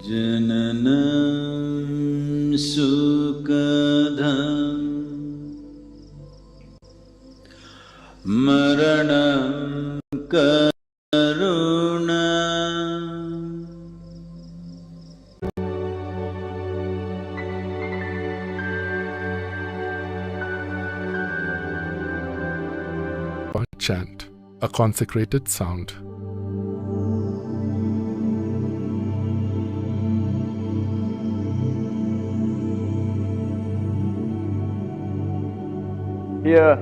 Jananam Sukadham Maranam Karuna. Chant, a consecrated sound. Here,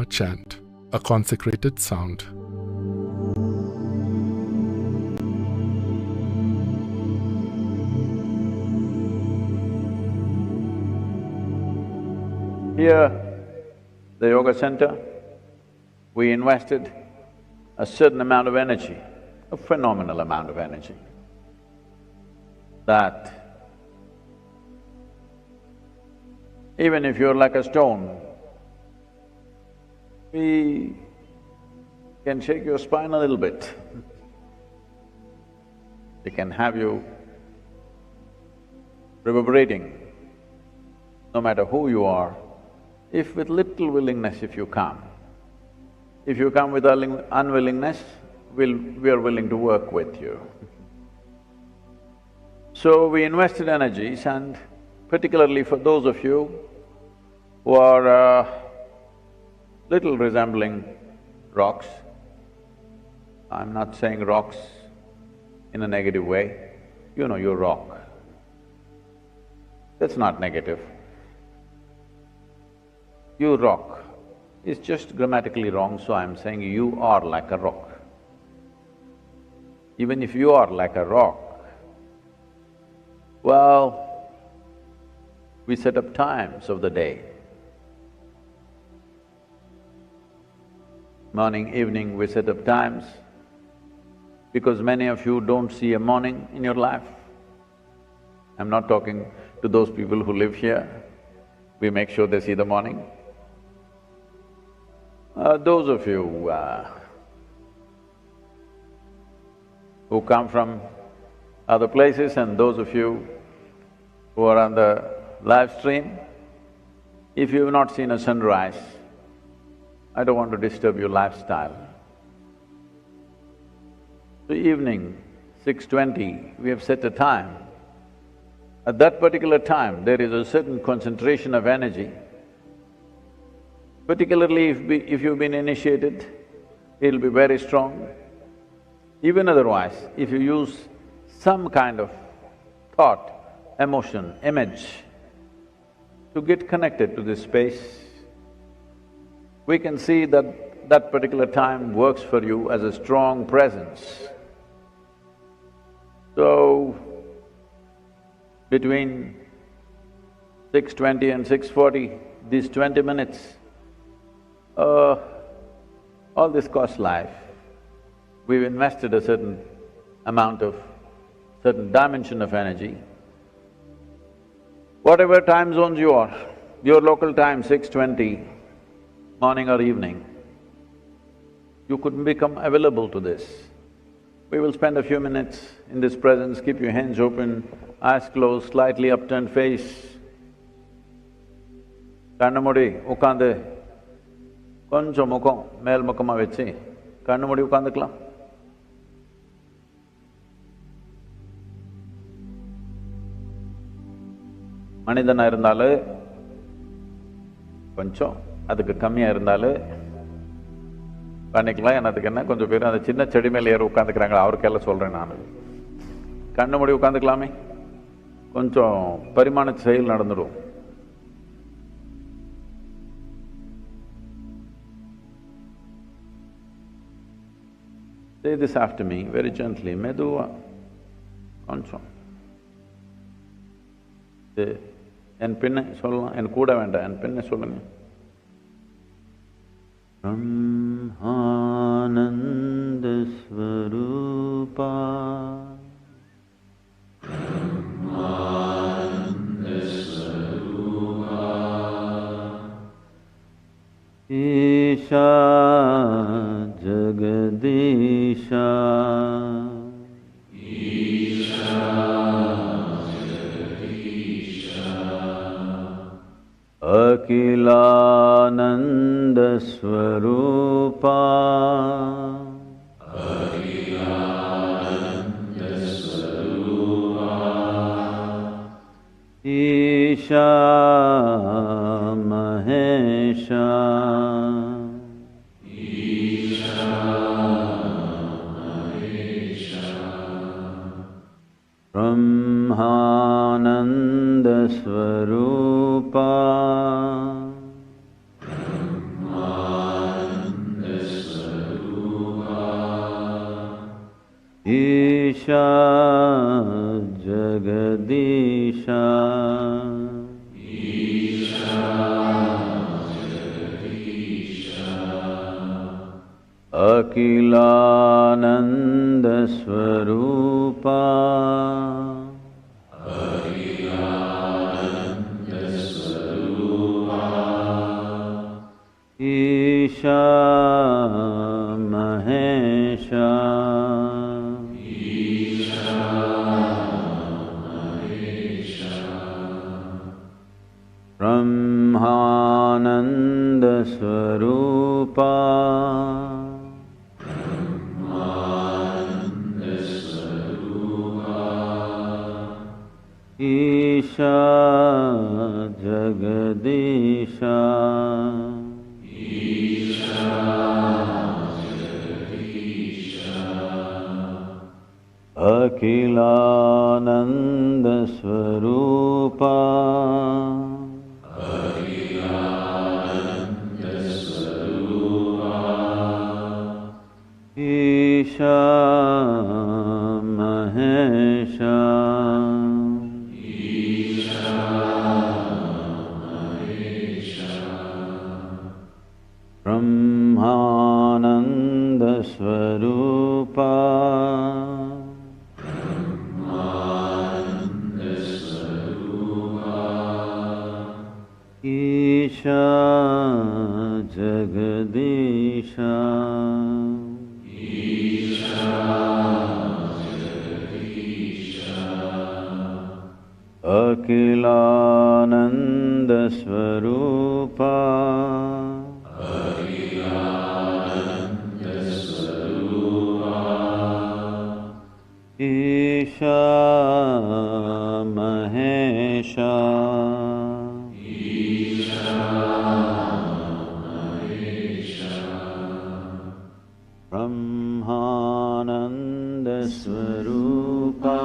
Chant, a consecrated sound. Here, the Yoga Center, we invested a certain amount of energy, a phenomenal amount of energy, that even if you're like a stone, we can shake your spine a little bit. We can have you reverberating, no matter who you are, if with little willingness if you come. If you come with unwillingness, we are willing to work with you. So we invested energies, and particularly for those of you who are little resembling rocks. I'm not saying rocks in a negative way. You know, you're rock. That's not negative. You rock. It's just grammatically wrong, so I'm saying you are like a rock. Even if you are like a rock, well, we set up times of the day. Morning, evening, we set up times, because many of you don't see a morning in your life. I'm not talking to those people who live here. We make sure they see the morning. Those of you who come from other places, and those of you who are on the live stream, if you've not seen a sunrise, I don't want to disturb your lifestyle. So evening, 6:20, we have set a time. At that particular time, there is a certain concentration of energy. Particularly if you've been initiated, it'll be very strong. Even otherwise, if you use some kind of thought, emotion, image to get connected to this space, we can see that that particular time works for you as a strong presence. So, between 6:20 and 6:40, these 20 minutes, all this costs life. We've invested a certain amount of, certain dimension of energy. Whatever time zones you are, your local time, 6:20, morning or evening, you could become available to this. We will spend a few minutes in this presence, keep your hands open, eyes closed, slightly upturned face. Kannu moodi ukkaandu konjam mukham mel mukhama vechi kannu moodi ukkaandukalam. மனிதனா இருந்தாலும் கொஞ்சம், அதுக்கு கம்மியா இருந்தாலும் பண்ணிக்கலாம். என்னதுக்கு என்ன, கொஞ்சம் பேர் அந்த சின்ன செடி மேலே ஏறி உட்காந்துக்கிறாங்க, அவருக்கெல்லாம் சொல்றேன் நான். கண்ணு மூடி உட்காந்துக்கலாமே, கொஞ்சம் பரிமாண செயல் நடந்துடும். Say this after me, very gently, meduva, கொஞ்சம். என் பின்ன சொல்லலாம், என் கூட வேண்டாம், என் பின்ன சொல்லுங்க. பிரம்மானந்த ஸ்வரூபா ईशा जगदीशा अखिलानंद स्वरूपा ईशा महेशा ब्रह्मानंद स्वरूपा ईशा जगदीशा अखिलानंद स्वरूपा ईशा महेशा ब्रह्मानंद स्वरूपा ईशा जगदीशा अखिलानंद स्वरूपा ईशा महेशा ब्रह्मानंद स्वरूपा ईशा जगदीशा अखिलानंद स्वरूपा ईशा महेशा ब्रह्मानंद स्वरूपा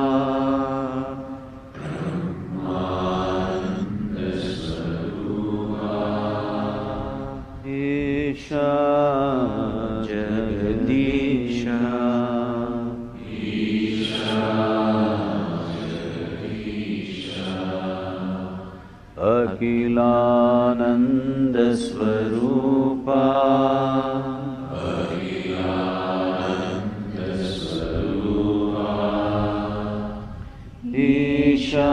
ईशा जगदीशा अखिलानंद स्वरूपा ईशा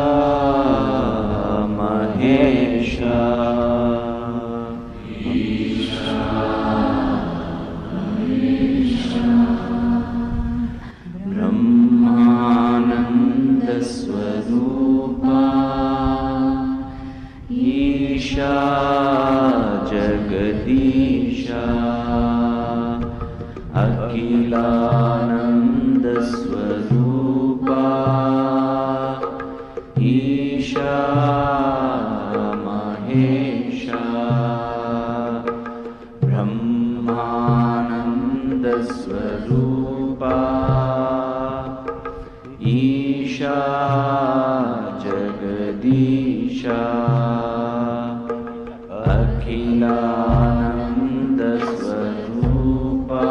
महेशा ब्रह्मानंद स्वरूपा ईशा जगदीशा अखिलानंद स्वरूपा ईशा महेशा ब्रह्मानंद स्वरूपा ईशा जगदीशा अखिलानंद स्वरूपा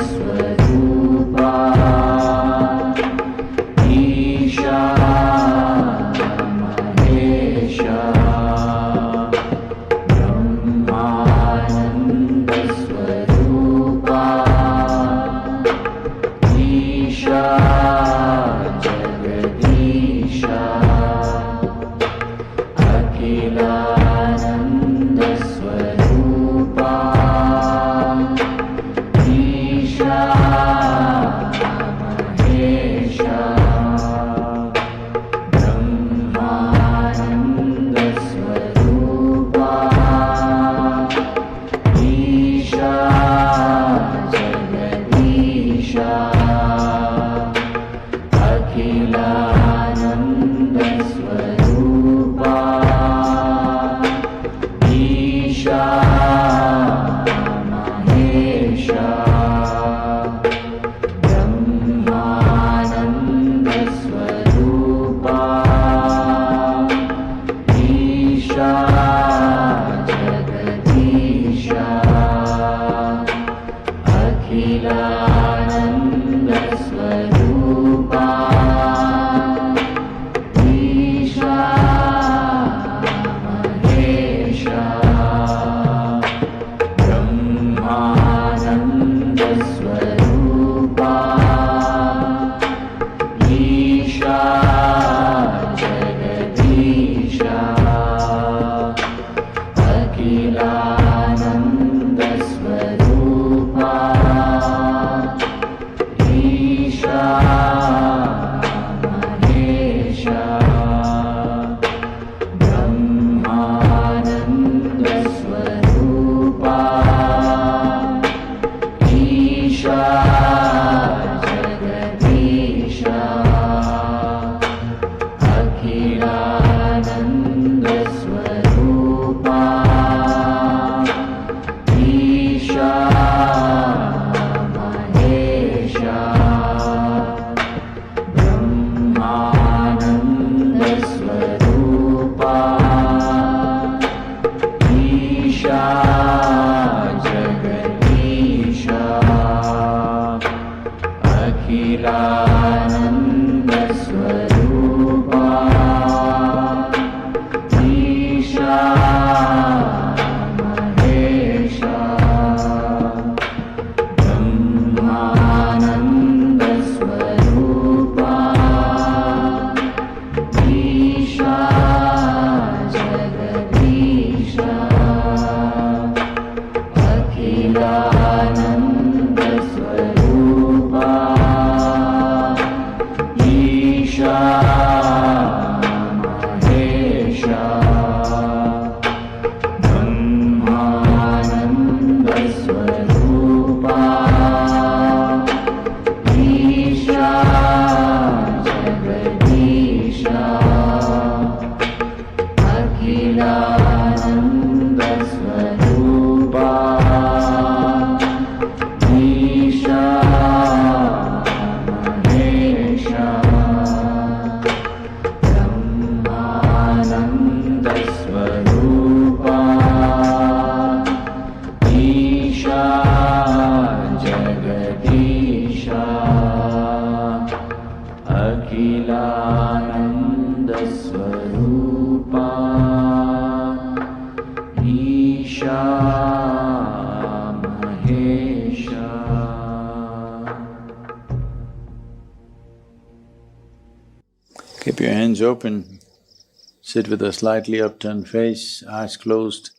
Swarupa Isha Mahesha Brahmananda Swarupa Isha Jagadisha Akhilananda Swarupa Isha Mahesha Brahmananda Swarupa Isha Jagadisha Akhilananda Swarupa Isha Mahesha Brahmananda Swarupa Isha Jagadisha Akhilananda Swarupa Isha Mahesha Brahmananda Swarupa Isha Jagadisha Akhilananda Swarupa Isha Mahesha Brahmananda Swarupa Isha Jagadisha Akhilananda Swarupa Isha Mahesha Brahmananda Swarupa Isha Jagadisha Akhilananda Swarupa Isha Mahesha Brahmananda Swarupa Isha Jagadisha Akhilananda Swarupa Isha Mahesha Brahmananda Swarupa Isha Jagadisha Akhilananda Swarupa Isha Mahesha Brahmananda Swarupa Isha Jagadisha Akhilananda Swarupa Isha Mahesha. Keep your hands open, sit with a slightly upturned face, eyes closed.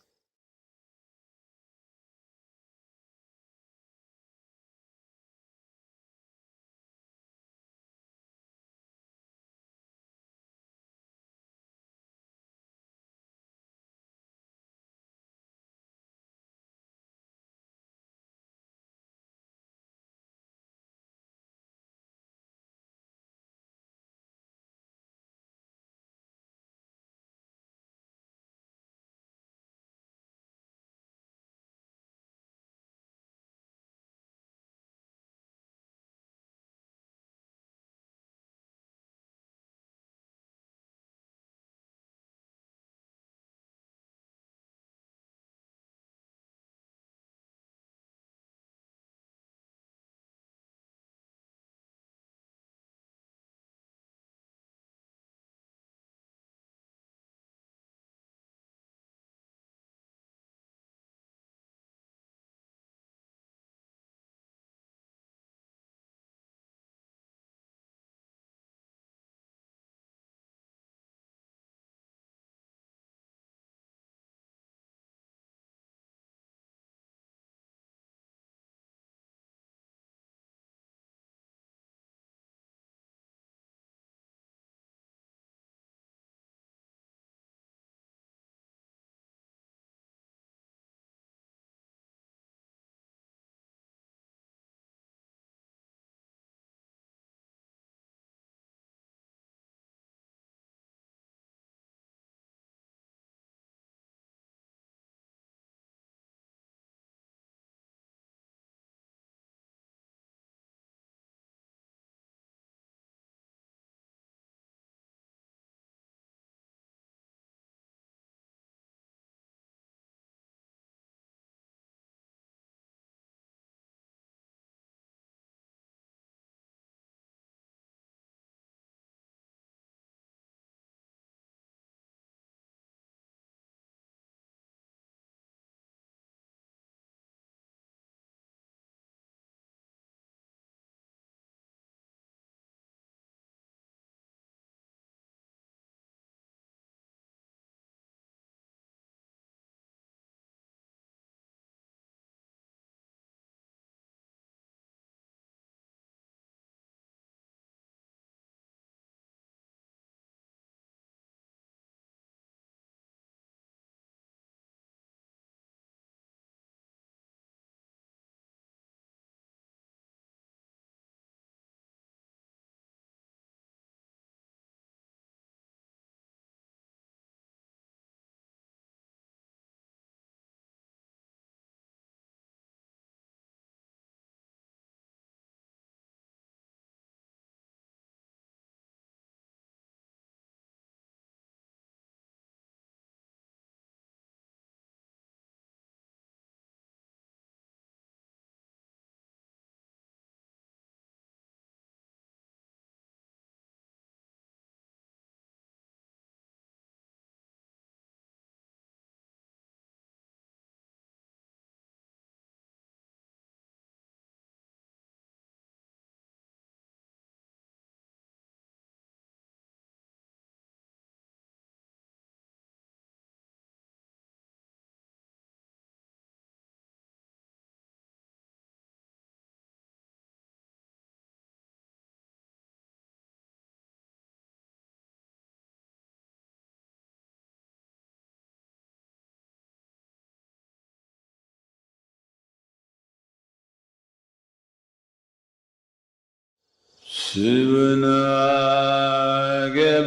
Shivanage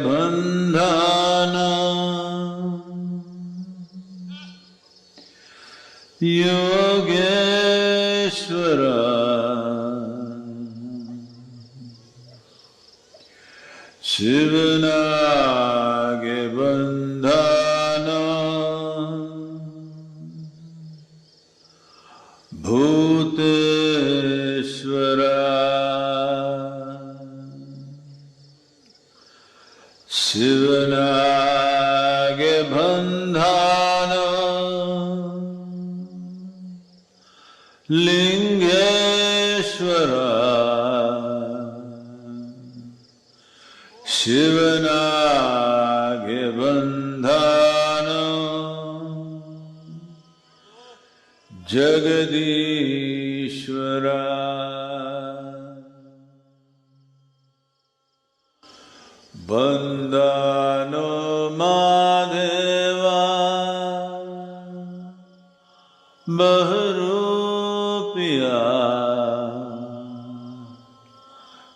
bandhana Yogeshwara Shivanage bandhana Bhuteshwara Shivanage bandhana Lingeshwara Shivanage bandhana Jagadishwara Bandhano Madheva Baharupiya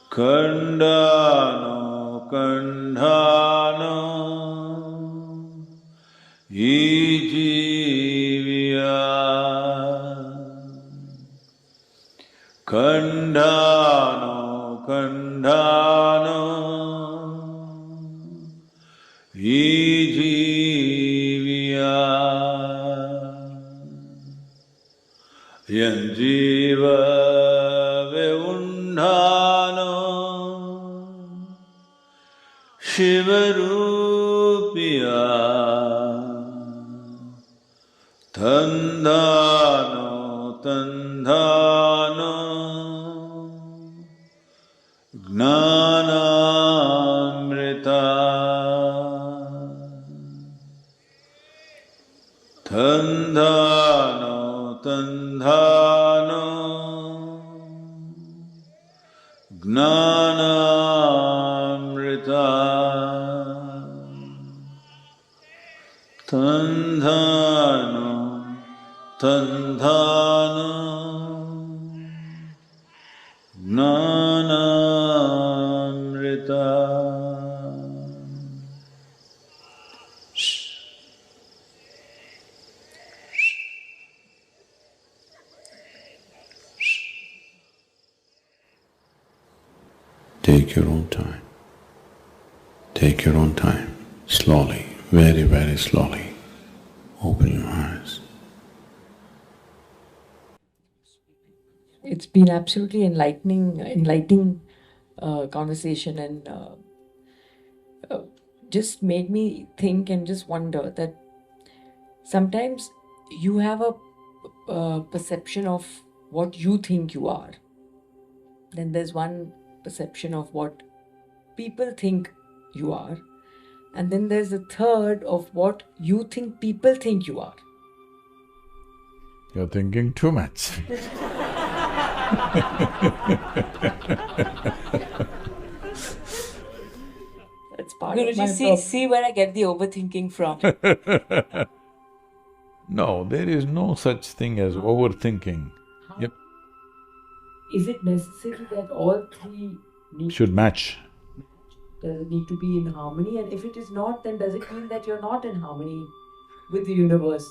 Kandano Kandhano Ijiviya Kandhano Kandhano Ijiviya Yanjiva Veundhano Shivarupiya Tandhano Tandhano Gnanamrita Tandhano Tandhano Gnanamrita Tandhano Tandhano Gnanamrita. Take your own time. Take your own time. Slowly, very, very slowly. Open your eyes. It's been absolutely enlightening conversation, and just made me think and just wonder that sometimes you have a perception of what you think you are. Then there's one perception of what people think you are. And then there's a third of what you think people think you are. You're thinking too much. That's part of my Guruji, see where I get the overthinking from. No, there is no such thing as overthinking. Yep, Is it necessary that all three should match. does it need to be in harmony? And if it is not, then does it mean that you're not in harmony with the universe?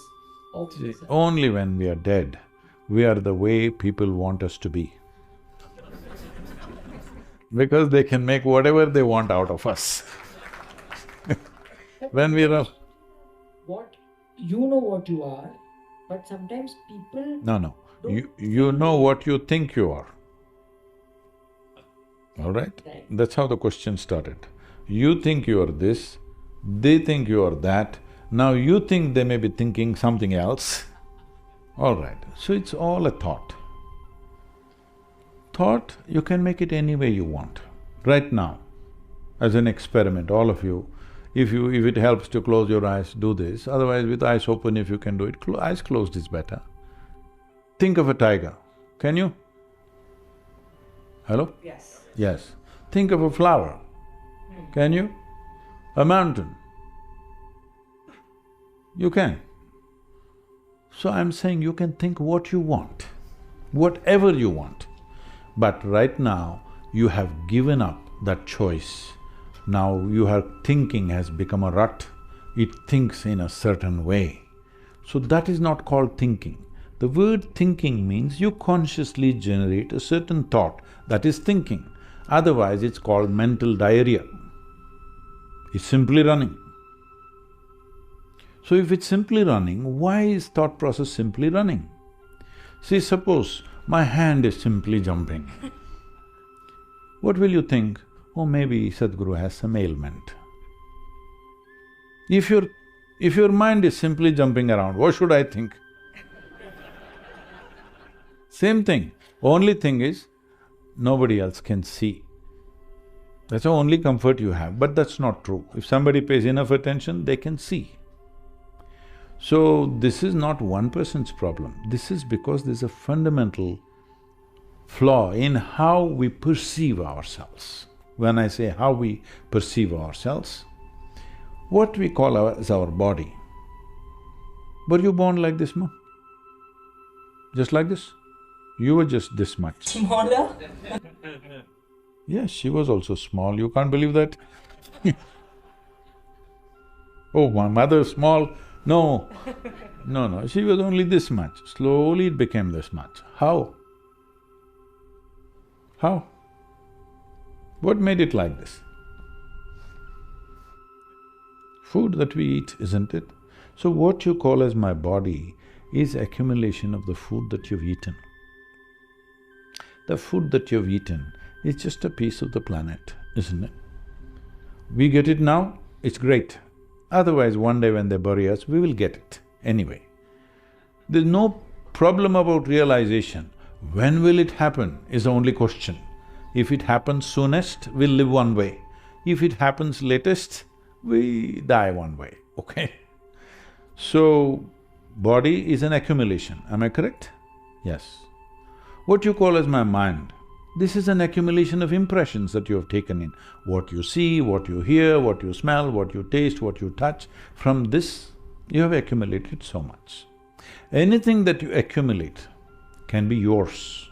See, only when we are dead, we are the way people want us to be. Because they can make whatever they want out of us. When we are… What you know what you are, but sometimes people No. You know what you think you are. All right? Right. That's how the question started. You think you are this, they think you are that, now you think they may be thinking something else. All right, so it's all a thought. Thought, you can make it any way you want. Right now, as an experiment, all of you, if it helps to close your eyes, do this. Otherwise, with eyes open, if you can do it, eyes closed is better. Think of a tiger, can you? Hello? Yes. Yes. Think of a flower, can you? A mountain, you can. So I'm saying you can think what you want, whatever you want. But right now, You have given up that choice. Now your thinking has become a rut. It thinks in a certain way. So that is not called thinking. The word thinking means you consciously generate a certain thought, that is thinking. Otherwise it's called mental diarrhea. It's simply running. So if it's simply running, why is thought process simply running? See, suppose my hand is simply jumping. What will you think? Oh, maybe Sadhguru has some ailment. If your mind is simply jumping around, what should I think? Same thing, only thing is, nobody else can see. That's the only comfort you have, but that's not true. If somebody pays enough attention, they can see. So, this is not one person's problem, this is because there's a fundamental flaw in how we perceive ourselves. When I say how we perceive ourselves, what we call as our body. Were you born like this, Mom? Just like this? You were just this much. Smaller? Yes, she was also small, you can't believe that? Oh, my mother small? No. No, she was only this much. Slowly it became this much. How? How? What made it like this? Food that we eat, isn't it? So what you call as my body is accumulation of the food that you've eaten. The food that you've eaten is just a piece of the planet, isn't it? We get it now, it's great. Otherwise, one day when they bury us, we will get it anyway. There's no problem about realization. When will it happen is the only question. If it happens soonest, we'll live one way. If it happens latest, we die one way, okay? So, body is an accumulation, am I correct? Yes. What you call as my mind, this is an accumulation of impressions that you have taken in. What you see, what you hear, what you smell, what you taste, what you touch, from this you have accumulated so much. Anything that you accumulate can be yours,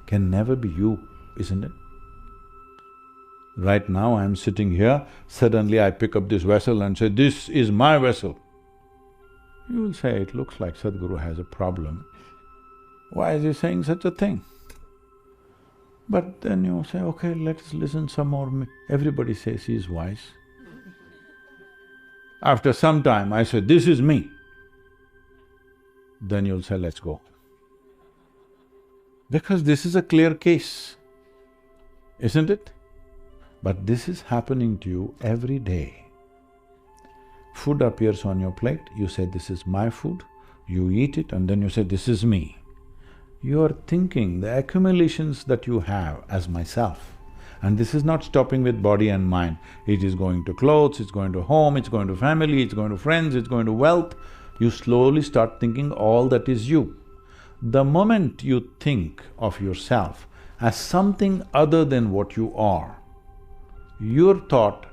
can never be you, isn't it? Right now I'm sitting here, suddenly I pick up this vessel and say, this is my vessel. You will say, it looks like Sadhguru has a problem. Why is he saying such a thing? But then you say, okay, let's listen some more. Everybody says he is wise. After some time, I say, this is me. Then you'll say, let's go. Because this is a clear case, isn't it? But this is happening to you every day. Food appears on your plate, you say, this is my food, you eat it and then you say, this is me. You are thinking the accumulations that you have as myself. And this is not stopping with body and mind. It is going to clothes, it's going to home, it's going to family, it's going to friends, it's going to wealth. You slowly start thinking all that is you. The moment you think of yourself as something other than what you are, your thought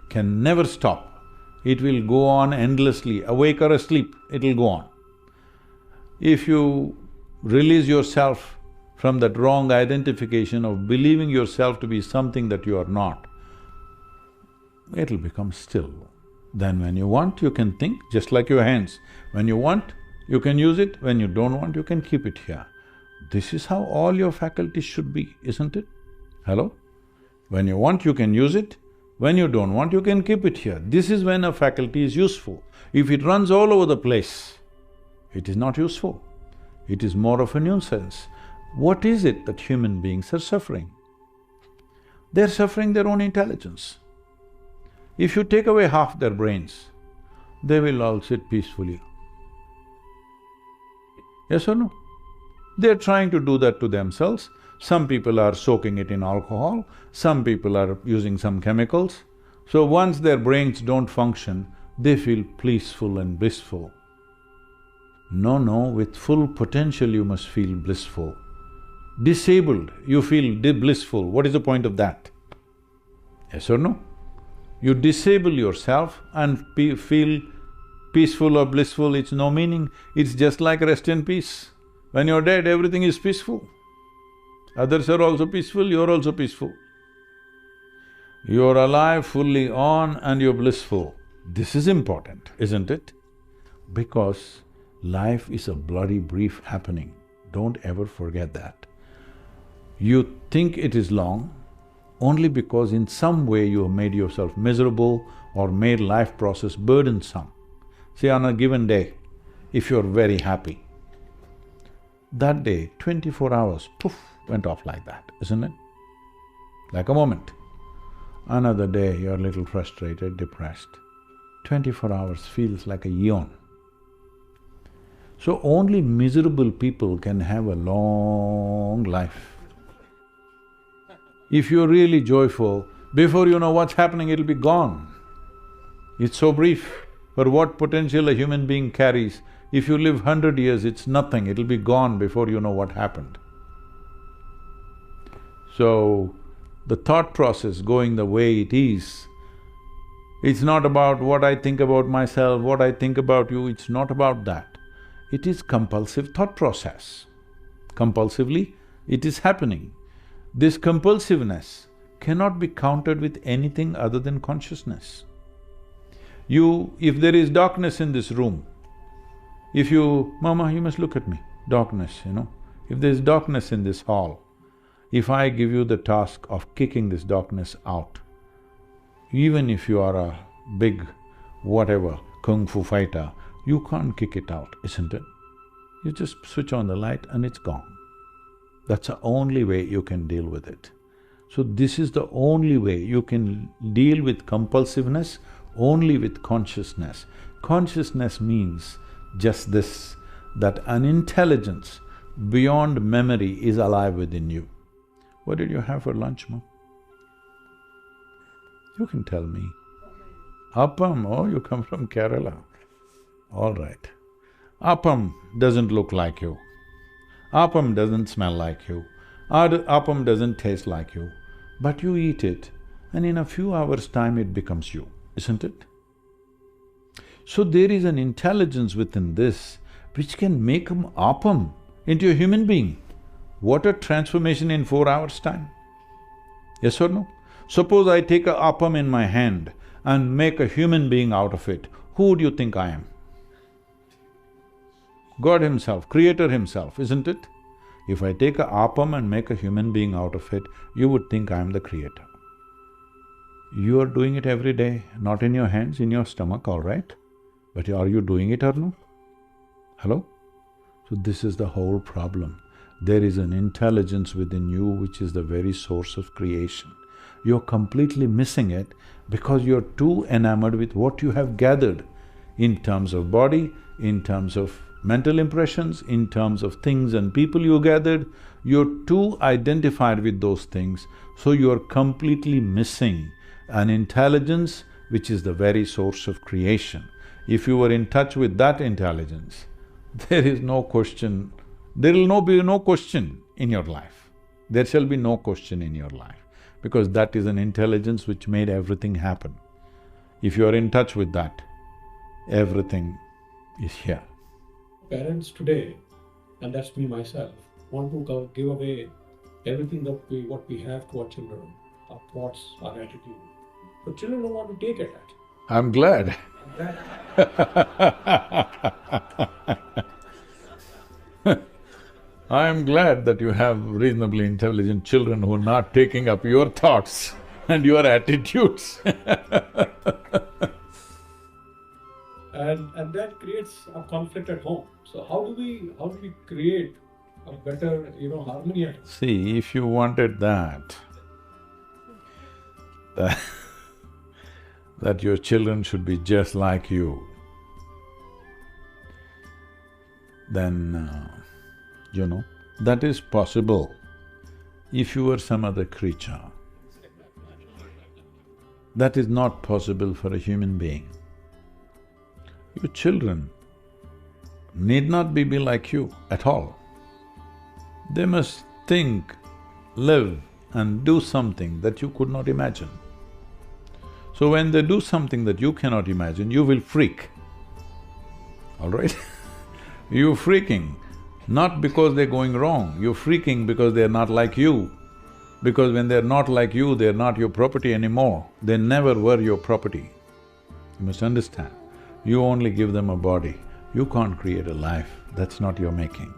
can never stop. It will go on endlessly, awake or asleep, it'll go on. If you release yourself from that wrong identification of believing yourself to be something that you are not, it'll become still. Then when you want, you can think, just like your hands. When you want, you can use it, when you don't want, you can keep it here. This is how all your faculties should be, isn't it? Hello? When you want, you can use it, when you don't want, you can keep it here. This is when a faculty is useful. If it runs all over the place, it is not useful. It is more of a nuisance. What is it that human beings are suffering? They're suffering their own intelligence. If you take away half their brains, they will all sit peacefully. Yes or no? They're trying to do that to themselves. Some people are soaking it in alcohol, some people are using some chemicals. So once their brains don't function, they feel peaceful and blissful. No, with full potential you must feel blissful. Disabled, you feel blissful, what is the point of that? Yes or no? You disable yourself and feel peaceful or blissful, it's no meaning. It's just like rest in peace. When you're dead, everything is peaceful. Others are also peaceful, you're also peaceful. You're alive, fully on, and you're blissful. This is important, isn't it? Because life is a bloody brief happening. Don't ever forget that. You think it is long only because in some way you have made yourself miserable or made life process burdensome. See, on a given day, if you're very happy, that day, 24 hours, poof, went off like that, isn't it? Like a moment. Another day, you're a little frustrated, depressed. 24 hours feels like a eon. So only miserable people can have a long life. If you're really joyful, before you know what's happening, it'll be gone. It's so brief. For what potential a human being carries, if you live 100 years, it's nothing, it'll be gone before you know what happened. So, the thought process going the way it is, it's not about what I think about myself, what I think about you, it's not about that. It is compulsive thought process. Compulsively, it is happening. This compulsiveness cannot be countered with anything other than consciousness. If there is darkness in this room, Mama, you must look at me, darkness, If there is darkness in this hall, if I give you the task of kicking this darkness out, even if you are a big whatever, kung fu fighter, you can't kick it out, isn't it? You just switch on the light and it's gone. That's the only way you can deal with it. So this is the only way you can deal with compulsiveness, only with consciousness. Consciousness means just this, that an intelligence beyond memory is alive within you. What did you have for lunch, Mom? You can tell me. Appam, oh, you come from Kerala. All right. Appam doesn't look like you. Appam doesn't smell like you. Appam doesn't taste like you. But you eat it, and in a few hours' time it becomes you, isn't it? So there is an intelligence within this which can make an appam into a human being. What a transformation in 4 hours' time. Yes or no? Suppose I take a appam in my hand and make a human being out of it, who would you think I am? God himself, creator himself, isn't it? If I take a appam and make a human being out of it, you would think I am the creator. You are doing it every day, not in your hands, in your stomach, all right? But are you doing it or no? Hello? So this is the whole problem. There is an intelligence within you which is the very source of creation. You're completely missing it because you're too enamored with what you have gathered in terms of body, in terms of mental impressions, in terms of things and people you gathered. You're too identified with those things, so you're completely missing an intelligence which is the very source of creation. If you were in touch with that intelligence, there is no question, there will be no question in your life. There shall be no question in your life, because that is an intelligence which made everything happen. If you are in touch with that, everything is here. Parents today, and that's me myself, want to give away everything that what we have to our children, our thoughts, our attitude. But children don't want to take it. I'm glad. I am glad that you have reasonably intelligent children who are not taking up your thoughts and your attitudes. And that creates a conflict at home. So how do we create a better, harmony at home? See, if you wanted that your children should be just like you, then, that is possible if you were some other creature. That is not possible for a human being. Your children need not be like you at all. They must think, live and do something that you could not imagine. So when they do something that you cannot imagine, you will freak, all right? You freaking, Not because they're going wrong, you're freaking because they're not like you. Because when they're not like you, they're not your property anymore. They never were your property. You must understand, you only give them a body. You can't create a life, that's not your making.